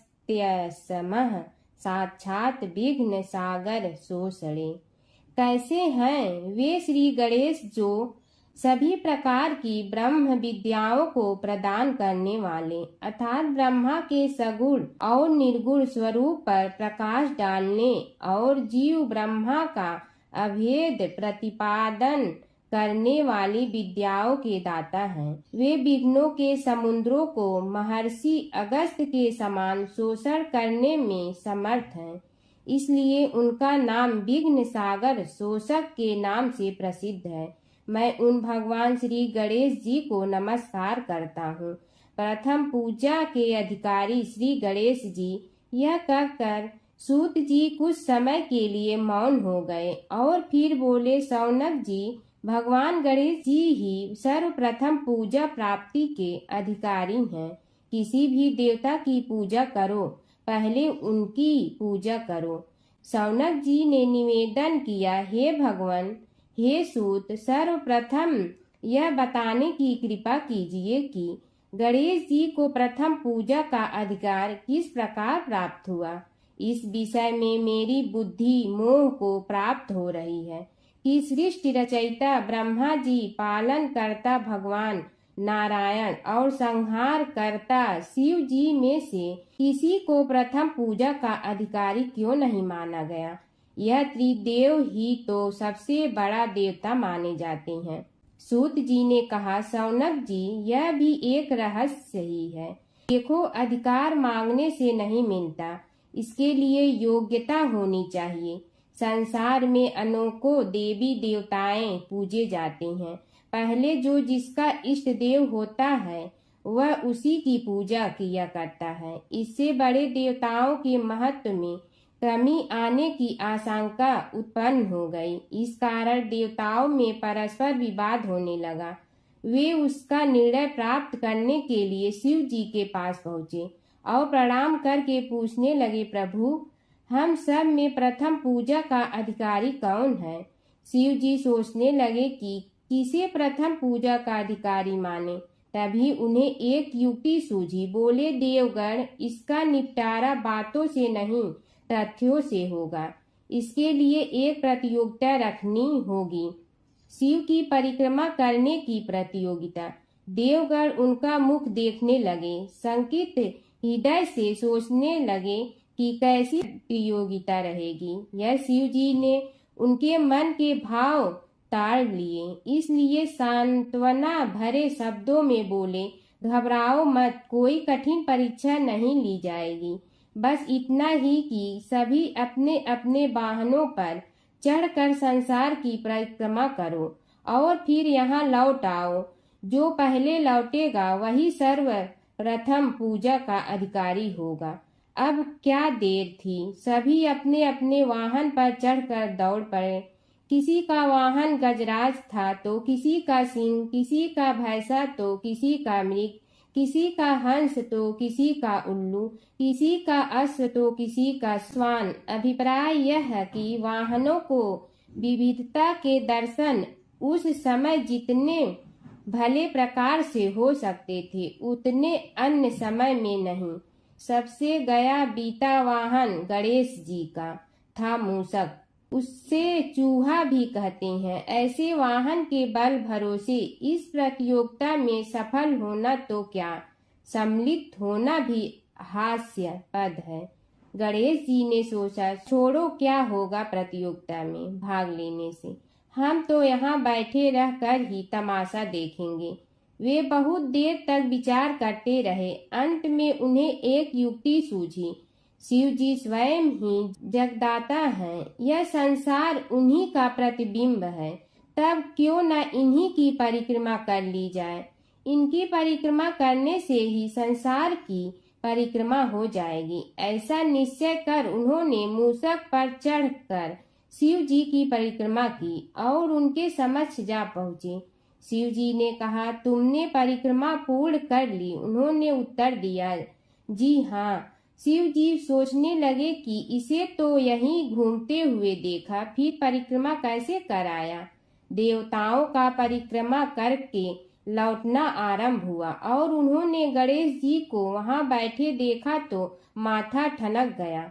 साक्षात विघ्न सागर सोषणे। कैसे हैं वे श्री गणेश जो सभी प्रकार की ब्रह्म विद्याओं को प्रदान करने वाले अर्थात ब्रह्मा के सगुण और निर्गुण स्वरूप पर प्रकाश डालने और जीव ब्रह्मा का अभेद प्रतिपादन करने वाली विद्याओं के दाता हैं। वे विघ्नों के समुद्रों को महर्षि अगस्त के समान शोषण करने में समर्थ हैं। इसलिए उनका नाम विघ्न सागर शोषक के नाम से प्रसिद्ध है। मैं उन भगवान श्री गणेश जी को नमस्कार करता हूँ। प्रथम पूजा के अधिकारी श्री गणेश जी। यह कहकर सूत जी कुछ समय के लिए मौन हो गए और फिर बोले, शौनक जी, भगवान गणेश जी ही सर्वप्रथम पूजा प्राप्ति के अधिकारी हैं। किसी भी देवता की पूजा करो, पहले उनकी पूजा करो। शौनक जी ने निवेदन किया, हे भगवान, हे सूत, सर्वप्रथम यह बताने की कृपा कीजिए कि गणेश जी को प्रथम पूजा का अधिकार किस प्रकार प्राप्त हुआ। इस विषय में मेरी बुद्धि मोह को प्राप्त हो रही है कि सृष्टि रचयिता ब्रह्मा जी, पालन करता भगवान नारायण और संहार करता शिव जी में से किसी को प्रथम पूजा का अधिकारी क्यों नहीं माना गया। यह त्रिदेव ही तो सबसे बड़ा देवता माने जाते हैं। सूत जी ने कहा, शौनक जी, यह भी एक रहस्य ही है। देखो, अधिकार मांगने से नहीं मिलता, इसके लिए योग्यता होनी चाहिए। संसार में अनेकों देवी देवताएं पूजे जाते हैं। पहले जो जिसका इष्ट देव होता है वह उसी की पूजा किया करता है। इससे बड़े देवताओं के महत्व में कमी आने की आशंका उत्पन्न हो गई। इस कारण देवताओं में परस्पर विवाद होने लगा। वे उसका निर्णय प्राप्त करने के लिए शिव जी के पास पहुँचे और प्रणाम करके पूछने लगे, प्रभु, हम सब में प्रथम पूजा का अधिकारी कौन है। शिव जी सोचने लगे कि किसे प्रथम पूजा का अधिकारी माने। तभी उन्हें एक युक्ति सूझी। बोले, देवगण, इसका निपटारा बातों से नहीं तथ्यों से होगा। इसके लिए एक प्रतियोगिता रखनी होगी, शिव की परिक्रमा करने की प्रतियोगिता। देवगण उनका मुख देखने लगे, शंकित हृदय से सोचने लगे कि कैसी प्रतियोगिता रहेगी। यह शिव जी ने उनके मन के भाव ताड़ लिए, इसलिए सांत्वना भरे शब्दों में बोले, घबराओ मत, कोई कठिन परीक्षा नहीं ली जाएगी। बस इतना ही कि सभी अपने अपने वाहनों पर चढ़कर संसार की परिक्रमा करो और फिर यहाँ लौट आओ। जो पहले लौटेगा वही सर्वप्रथम पूजा का अधिकारी होगा। अब क्या देर थी, सभी अपने अपने वाहन पर चढ़कर दौड़ पड़े। किसी का वाहन गजराज था तो किसी का सिंह, किसी का भैंसा तो किसी का मृग, किसी का हंस तो किसी का उल्लू, किसी का अश्व तो किसी का श्वान। अभिप्राय यह है कि वाहनों को विविधता के दर्शन उस समय जितने भले प्रकार से हो सकते थे उतने अन्य समय में नहीं। सबसे गया बीता वाहन गणेश जी का था मूषक, उससे चूहा भी कहते हैं। ऐसे वाहन के बल भरोसे इस प्रतियोगिता में सफल होना तो क्या, सम्मिलित होना भी हास्यास्पद है। गणेश जी ने सोचा, छोड़ो, क्या होगा प्रतियोगिता में भाग लेने से, हम तो यहाँ बैठे रह कर ही तमाशा देखेंगे। वे बहुत देर तक विचार करते रहे। अंत में उन्हें एक युक्ति सूझी। शिव जी स्वयं ही जगदाता हैं, यह संसार उन्हीं का प्रतिबिंब है, तब क्यों न इन्हीं की परिक्रमा कर ली जाए। इनकी परिक्रमा करने से ही संसार की परिक्रमा हो जाएगी। ऐसा निश्चय कर उन्होंने मूषक पर चढ़कर शिव जी की परिक्रमा की और उनके समक्ष जा पहुँचे। शिव जी ने कहा, तुमने परिक्रमा पूर्ण कर ली। उन्होंने उत्तर दिया, जी हाँ। शिव जी सोचने लगे कि इसे तो यहीं घूमते हुए देखा, फिर परिक्रमा कैसे कराया। देवताओं का परिक्रमा करके लौटना आरंभ हुआ और उन्होंने गणेश जी को वहां बैठे देखा तो माथा ठनक गया।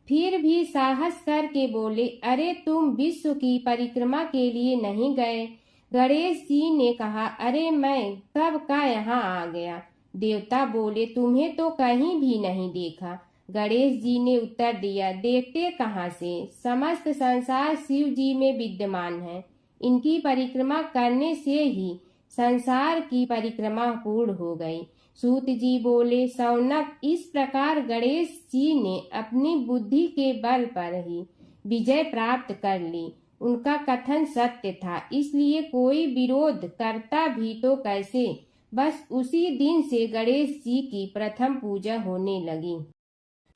फिर भी साहस करके बोले, अरे तुम विश्व की परिक्रमा के लिए नहीं गए। गणेश जी ने कहा, अरे मैं कब का यहाँ आ गया। देवता बोले, तुम्हें तो कहीं भी नहीं देखा। गणेश जी ने उत्तर दिया, देखते कहाँ से, समस्त संसार शिव जी में विद्यमान है। इनकी परिक्रमा करने से ही संसार की परिक्रमा पूर्ण हो गई। सूत जी बोले, शौनक, इस प्रकार गणेश जी ने अपनी बुद्धि के बल पर ही विजय प्राप्त कर ली। उनका कथन सत्य था, इसलिए कोई विरोध करता भी तो कैसे। बस उसी दिन से गणेश जी की प्रथम पूजा होने लगी।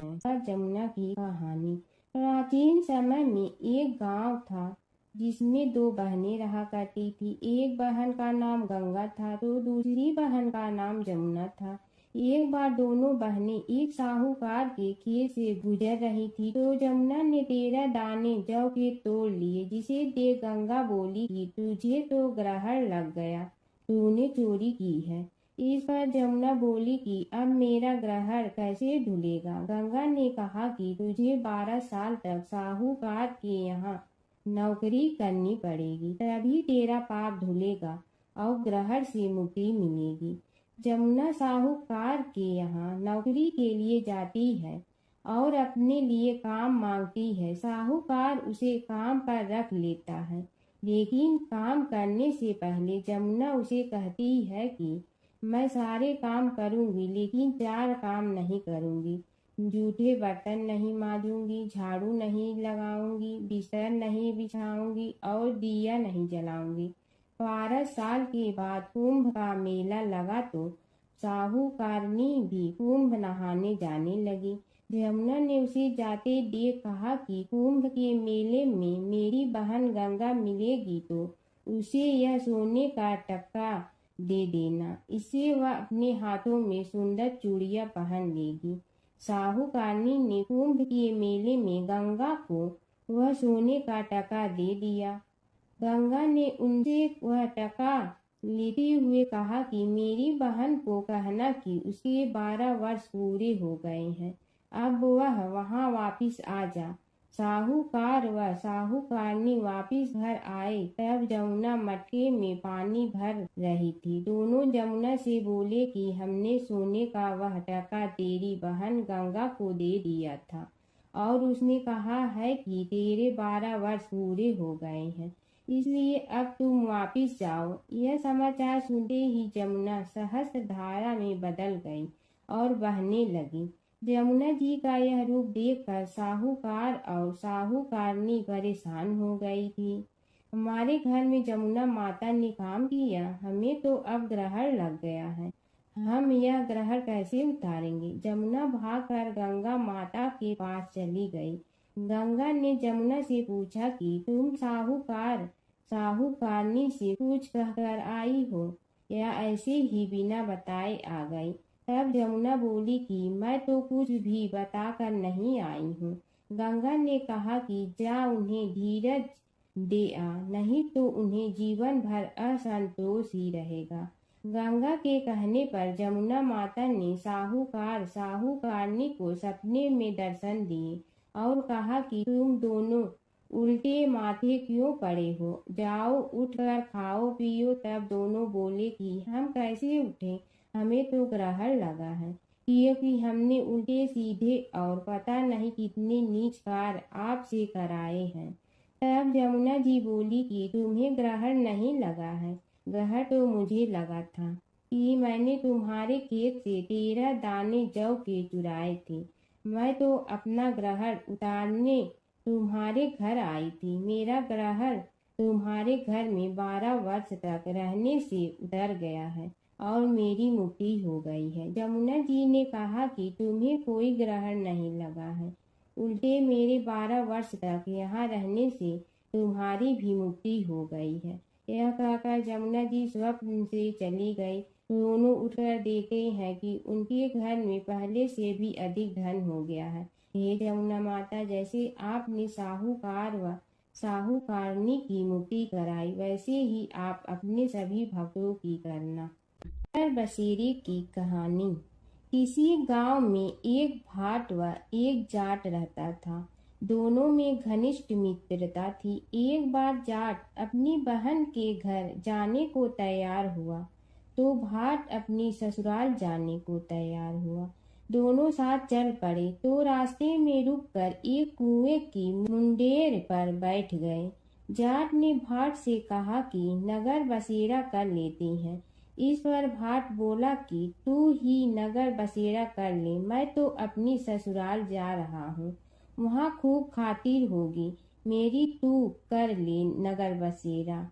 जमुना की कहानी। प्राचीन समय में एक गांव था जिसमें दो बहनें रहा करती थी। एक बहन का नाम गंगा था तो दूसरी बहन का नाम जमुना था। एक बार दोनों बहनें एक साहूकार के खेत से गुजर रही थी तो जमुना ने 13 दाने जौ के तोड़ लिए, जिसे देख गंगा बोली कि तुझे तो ग्रहण लग गया, तूने चोरी की है। इस पर जमुना बोली कि अब मेरा ग्रहण कैसे धुलेगा। गंगा ने कहा कि तुझे 12 साल तक साहूकार के यहाँ नौकरी करनी पड़ेगी, तभी तेरा पाप धुलेगा और ग्रहण से मुक्ति मिलेगी। जमुना साहूकार के यहाँ नौकरी के लिए जाती है और अपने लिए काम मांगती है। साहूकार उसे काम पर रख लेता है, लेकिन काम करने से पहले जमुना उसे कहती है कि मैं सारे काम करूंगी लेकिन 4 काम नहीं करूंगी। जूठे बर्तन नहीं मांजूंगी, झाड़ू नहीं लगाऊंगी, बिस्तर नहीं बिछाऊंगी और दिया नहीं जलाऊंगी। 12 साल के बाद कुंभ का मेला लगा तो साहूकारनी भी कुंभ नहाने जाने लगी। जमुना ने उसे जाते देख कहा कि कुंभ के मेले में मेरी बहन गंगा मिलेगी तो उसे यह सोने का टक्का दे देना, इससे वह अपने हाथों में सुंदर चूड़ियां पहन लेगी। साहूकारनी ने कुंभ के मेले में गंगा को वह सोने का टका दे दिया। गंगा ने उनसे वह टका लेते हुए कहा कि मेरी बहन को कहना कि उसके 12 वर्ष पूरे हो गए हैं, अब वह वहां वापिस आ जा। साहूकार व साहूकारनी वापिस घर आए तब जमुना मटके में पानी भर रही थी। दोनों जमुना से बोले कि हमने सोने का वह टका तेरी बहन गंगा को दे दिया था और उसने कहा है कि तेरे 12 वर्ष पूरे हो गए हैं, इसलिए अब तुम वापिस जाओ। यह समाचार सुनते ही जमुना सहस्त्र धारा में बदल गई और बहने लगी। जमुना जी का यह रूप देखकर साहूकार और साहूकारनी परेशान हो गई थी। हमारे घर में जमुना माता ने काम किया, हमें तो अब ग्रहण लग गया है, हम यह ग्रहण कैसे उतारेंगे। जमुना भागकर गंगा माता के पास चली गई। गंगा ने जमुना से पूछा कि तुम साहूकारनी से कुछ कहकर आई हो या ऐसे ही बिना बताए आ गई। तब जमुना बोली कि मैं तो कुछ भी बताकर नहीं आई हूँ। गंगा ने कहा कि जा उन्हें धीरज दे आ, नहीं तो उन्हें जीवन भर असंतोष ही रहेगा। गंगा के कहने पर जमुना माता ने साहूकारनी को सपने में दर्शन दिए और कहा कि तुम दोनों उल्टे माथे क्यों पड़े हो, जाओ उठकर खाओ पियो। तब दोनों बोले कि हम कैसे उठें, हमें तो ग्रहण लगा है, क्योंकि हमने उल्टे सीधे और पता नहीं कितने नीच कार्य आपसे कराए हैं। तब जमुना जी बोली कि तुम्हें ग्रहण नहीं लगा है, ग्रहण तो मुझे लगा था कि मैंने तुम्हारे खेत से 13 दाने जौ के चुराए थे। मैं तो अपना ग्रहण उतारने तुम्हारे घर आई थी। मेरा ग्रहण तुम्हारे घर में 12 वर्ष तक रहने से उतर गया है और मेरी मुक्ति हो गई है। जमुना जी ने कहा कि तुम्हें कोई ग्रहण नहीं लगा है, उल्टे मेरे 12 वर्ष तक यहाँ रहने से तुम्हारी भी मुक्ति हो गई है। यह कहकर जमुना जी स्वप्न से चली गई। दोनों उठकर देखते हैं कि उनके घर में पहले से भी अधिक धन हो गया है। हे जमुना माता, जैसे आपने साहूकार व साहूकारनी की मुक्ति कराई, वैसे ही आप अपने सभी भक्तों की करना। बसेरे की कहानी। किसी गांव में एक भाट व एक जाट रहता था। दोनों में घनिष्ठ मित्रता थी। एक बार जाट अपनी बहन के घर जाने को तैयार हुआ तो भाट अपनी ससुराल जाने को तैयार हुआ। दोनों साथ चल पड़े तो रास्ते में रुककर एक कुएं की मुंडेर पर बैठ गए। जाट ने भाट से कहा कि नगर बसेरा कर लेते हैं, इस पर भाट बोला कि तू ही नगर बसेरा कर ले, मैं तो अपनी ससुराल जा रहा हूँ, वहाँ खूब खातिर होगी मेरी, तू कर ले नगर बसेरा।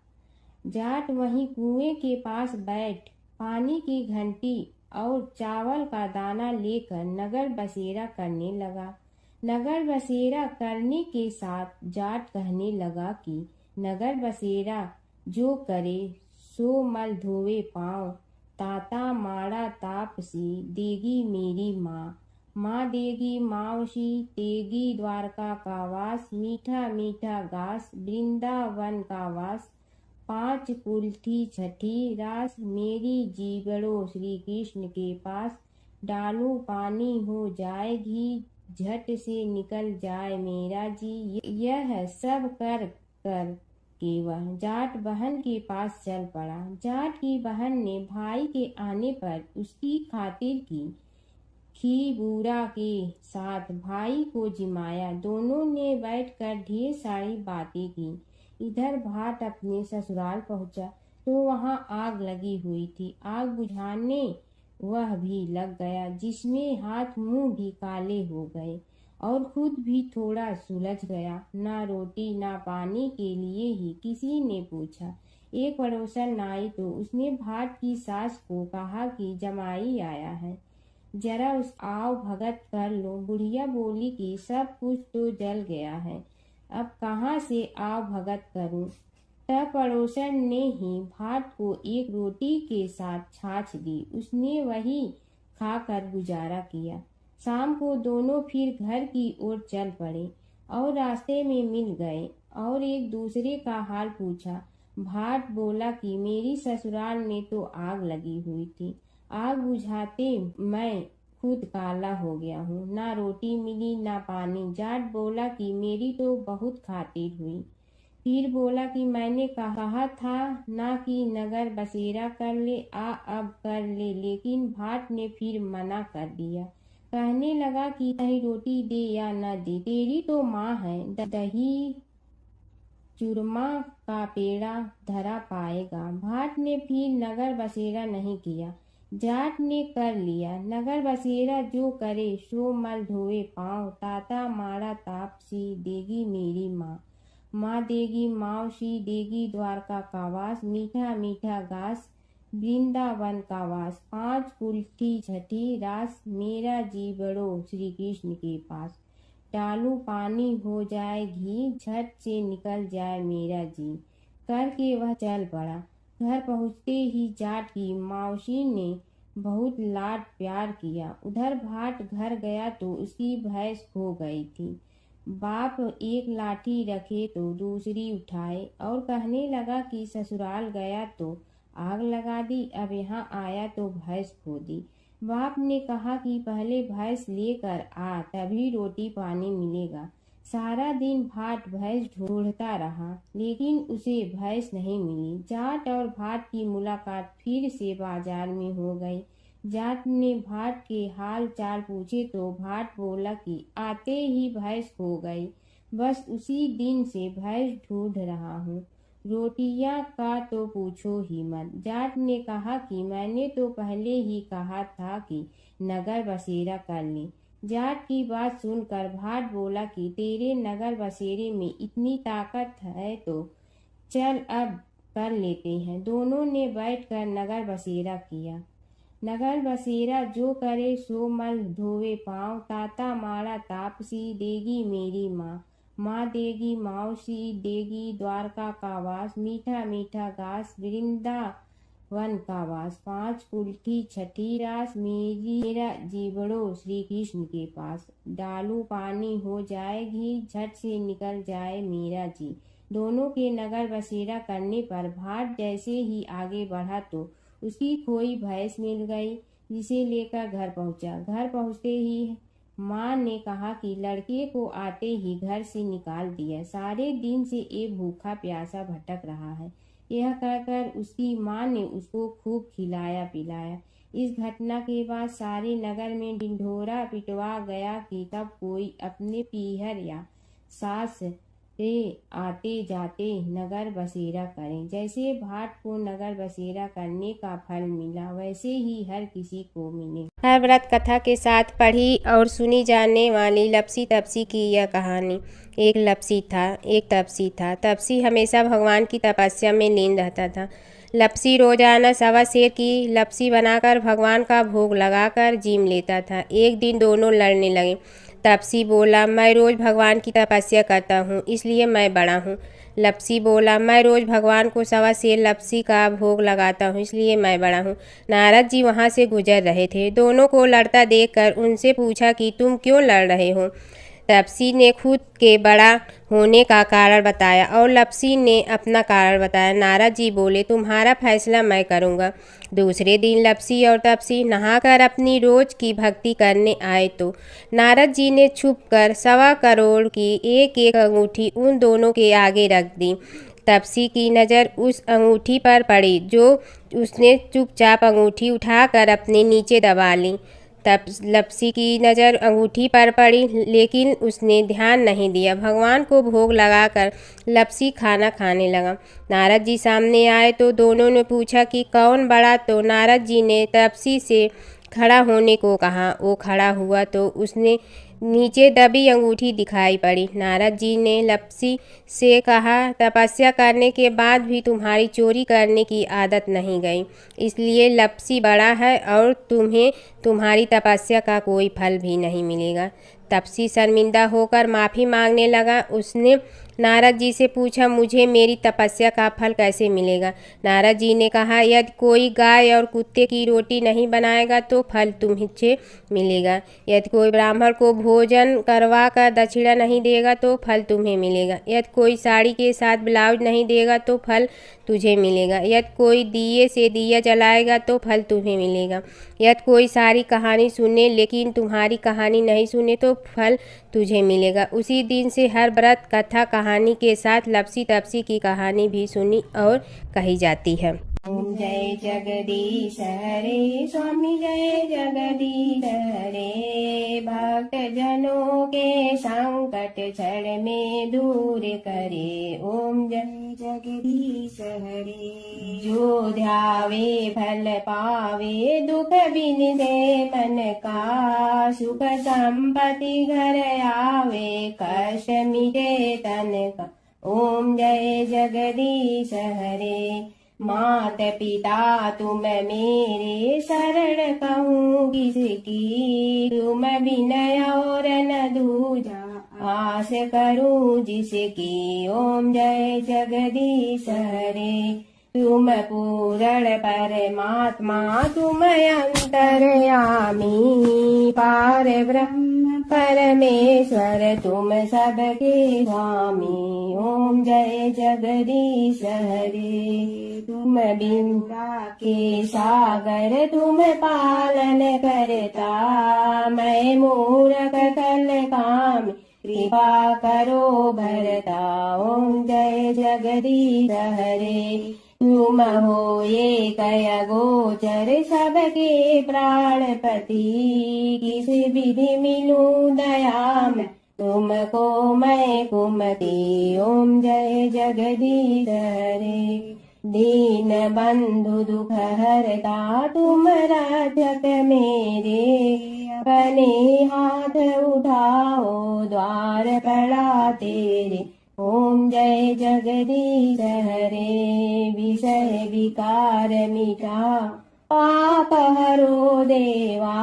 जाट वहीं कुएं के पास बैठ पानी की घंटी और चावल का दाना लेकर नगर बसेरा करने लगा। नगर बसेरा करने के साथ जाट कहने लगा कि नगर बसेरा जो करे सो मल धोवे पाँव, ताता माड़ा तापसी देगी मेरी माँ, माँ देगी मावशी तेगी द्वारका का वास, मीठा मीठा घास वृंदावन का वास, 5 कुल्ठी छठी रास मेरी जीवड़ो श्री कृष्ण के पास, डालू पानी हो जाए घी झट से निकल जाए मेरा जी। यह सब कर कर के वह जाट बहन के पास चल पड़ा। जाट की बहन ने भाई के आने पर उसकी खातिर की, खी बूरा के साथ भाई को जिमाया। दोनों ने बैठकर ढेर सारी बातें की। इधर भाट अपने ससुराल पहुंचा तो वहां आग लगी हुई थी। आग बुझाने वह भी लग गया, जिसमें हाथ मुंह भी काले हो गए और खुद भी थोड़ा सुलझ गया। ना रोटी ना पानी के लिए ही किसी ने पूछा। एक पड़ोसन आई तो उसने भाट की सास को कहा कि जमाई आया है, जरा उस आओ भगत कर लो। बुढ़िया बोली कि सब कुछ तो जल गया है, अब कहाँ से आओ भगत करूं। तब पड़ोसन ने ही भाट को एक रोटी के साथ छाछ दी। उसने वही खाकर गुजारा किया। शाम को दोनों फिर घर की ओर चल पड़े और रास्ते में मिल गए और एक दूसरे का हाल पूछा। भाट बोला कि मेरी ससुराल में तो आग लगी हुई थी, आग बुझाते मैं खुद काला हो गया हूँ, ना रोटी मिली ना पानी। जाट बोला कि मेरी तो बहुत खातिर हुई। फिर बोला कि मैंने कहा था ना कि नगर बसेरा कर ले, अब कर ले, लेकिन भाट ने फिर मना कर दिया। कहने लगा कि चाहे रोटी दे या न दे, तेरी तो माँ है, दही चूरमा का पेड़ा धरा पाएगा। भाट ने फिर नगर बसेरा नहीं किया, जाट ने कर लिया। नगर बसेरा जो करे सो मल धोए पाँव, ताता माड़ा तापसी देगी मेरी माँ, माँ देगी मावशी देगी द्वारका का वास, मीठा मीठा घास वृंदावन का वास, 5 कुल्ठी छठी रास मेरा जीवड़ो श्री कृष्ण के पास, डालू पानी हो जाए घी झट से निकल जाए मेरा जी। करके वह चल पड़ा। घर पहुँचते ही जाट की मावशी ने बहुत लाड प्यार किया। उधर भाट घर गया तो उसकी भैंस खो गई थी। बाप एक लाठी रखे तो दूसरी उठाए और कहने लगा कि ससुराल गया तो आग लगा दी, अब यहाँ आया तो भैंस खो दी। बाप ने कहा कि पहले भैंस लेकर आ, तभी रोटी पानी मिलेगा। सारा दिन भाट भैंस ढूंढता रहा, लेकिन उसे भैंस नहीं मिली। जाट और भाट की मुलाकात फिर से बाजार में हो गई। जाट ने भाट के हाल चाल पूछे तो भाट बोला कि आते ही भैंस खो गई, बस उसी दिन से भैंस ढूंढ रहा हूँ। रोटियां का तो पूछो ही मत। जाट ने कहा कि मैंने तो पहले ही कहा था कि नगर बसेरा कर ले। जाट की बात सुनकर भाट बोला कि तेरे नगर बसेरे में इतनी ताकत है तो चल अब कर लेते हैं। दोनों ने बैठकर नगर बसेरा किया। नगर बसेरा जो करे सो मल धोवे पाँव, ताता माड़ा तापसी देगी मेरी माँ, माँ देगी मावशी देगी द्वारका का वास, मीठा मीठा घास वृंदावन का वास, 5 कुल्ठी छठी रास मेरा जीवड़ो श्री कृष्ण के पास, डालू पानी हो जाए घी झट से निकल जाए मेरा जी। दोनों के नगर बसेरा करने पर भाट जैसे ही आगे बढ़ा तो उसकी खोई भैंस मिल गई, जिसे लेकर घर पहुंचा। घर पहुंचते ही माँ ने कहा कि लड़के को आते ही घर से निकाल दिया, सारे दिन से ये भूखा प्यासा भटक रहा है। यह कहकर उसकी माँ ने उसको खूब खिलाया पिलाया। इस घटना के बाद सारे नगर में ढिंढोरा पिटवा गया कि कब कोई अपने पीहर या सास आते जाते नगर बसेरा करें। जैसे भाट को नगर बसेरा करने का फल मिला, वैसे ही हर किसी को मिले। हर व्रत कथा के साथ पढ़ी और सुनी जाने वाली लपसी तपसी की यह कहानी। एक लपसी था, एक तपसी था। तपसी हमेशा भगवान की तपस्या में लीन रहता था। लपसी रोजाना सवा सेर की लपसी बनाकर भगवान का भोग लगाकर जीम लेता था। एक दिन दोनों लड़ने लगे। तपसी बोला, मैं रोज़ भगवान की तपस्या करता हूँ, इसलिए मैं बड़ा हूँ। लपसी बोला, मैं रोज़ भगवान को सवा सेर लपसी का भोग लगाता हूँ, इसलिए मैं बड़ा हूँ। नारद जी वहाँ से गुजर रहे थे। दोनों को लड़ता देखकर उनसे पूछा कि तुम क्यों लड़ रहे हो। तपसी ने खुद के बड़ा होने का कारण बताया और लपसी ने अपना कारण बताया। नारद जी बोले, तुम्हारा फैसला मैं करूँगा। दूसरे दिन लपसी और तपसी नहाकर अपनी रोज की भक्ति करने आए तो नारद जी ने छुपकर 1.25 करोड़ की एक एक अंगूठी उन दोनों के आगे रख दी। तपसी की नज़र उस अंगूठी पर पड़ी जो उसने चुपचाप अंगूठी उठाकर अपने नीचे दबा ली। तब लपसी की नज़र अंगूठी पर पड़ी, लेकिन उसने ध्यान नहीं दिया। भगवान को भोग लगाकर लपसी खाना खाने लगा। नारद जी सामने आए तो दोनों ने पूछा कि कौन बड़ा, तो नारद जी ने तपसी से खड़ा होने को कहा। वो खड़ा हुआ तो उसने नीचे दबी अंगूठी दिखाई पड़ी। नारद जी ने लपसी से कहा, तपस्या करने के बाद भी तुम्हारी चोरी करने की आदत नहीं गई, इसलिए लपसी बड़ा है और तुम्हें तुम्हारी तपस्या का कोई फल भी नहीं मिलेगा। तपसी शर्मिंदा होकर माफ़ी मांगने लगा। उसने नारद जी से पूछा, मुझे मेरी तपस्या का फल कैसे मिलेगा। नारद जी ने कहा, यदि कोई गाय और कुत्ते की रोटी नहीं बनाएगा तो फल तुम्हें मिलेगा। यदि कोई ब्राह्मण को भोजन करवा कर दक्षिणा नहीं देगा तो फल तुम्हें मिलेगा। यदि कोई साड़ी के साथ ब्लाउज नहीं देगा तो फल तुझे मिलेगा। यदि कोई दिए से दिया जलाएगा तो फल तुम्हें मिलेगा। यदि कोई सारी कहानी सुने लेकिन तुम्हारी कहानी नहीं सुने तो फल तुझे मिलेगा। उसी दिन से हर व्रत कथा कहानी के साथ लपसी तपसी की कहानी भी सुनी और कही जाती है। ओम जय जगदीश हरे स्वामी, जय जगदीश हरे। भक्त जनों के संकट क्षण में दूर करे। ओम जय जगदीश हरे। जो ध्यावे फल पावे, दुख बिन दे मन का। सुख संपत्ति घर आवे, कष्ट मिटे तन का। ओम जय जगदीश हरे। मात पिता तुम मेरे, शरण कहूँ किसकी। तुम विनय और न दूजा, आस करूँ जिसकी। ओम जय जगदीश हरे। तुम पूर्ण परमात्मा, तुम अंतर्यामी। पार ब्रह्म परमेश्वर, तुम सबके स्वामी। ओम जय जगदीश हरे। तुम बिंदा के सागर, तुम पालन करता। मैं मूरख कल काम, कृपा करो भरता। ओम जय जगदीश हरे। तुम हो ये कय गोचर, सबके प्राणपति। किस विधि मिलूं दया में, तुमको मैं कुमति। ओम जय जगदीश हरे। दीन बंधु दुख हरता, तुम रक्षक मेरे। अपने हाथ उठाओ, द्वार पड़ा तेरे। ओम जय जगदीश हरे। विषय विकार मिटा, पाप हरो देवा।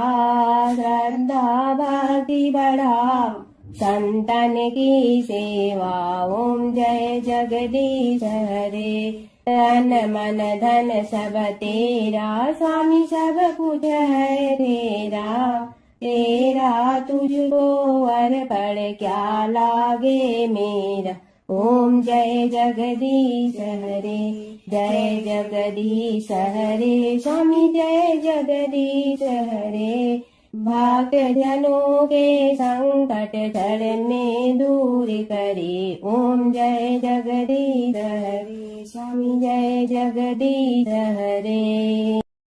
श्रद्धा भक्ति बढ़ाओ, संतन की सेवा। ओम जय जगदीश हरे। तन मन धन सब तेरा, स्वामी सब कुछ है तेरा। तेरा तुझको अर्पण क्या लागे मेरा। ओम जय जगदीश हरे। जय जगदीश हरे। स्वामी जय जगदीश हरे। भक्त जनों के संकट क्षण में दूर करे। ओम जय जगदीश हरे। स्वामी जय जगदीश हरे।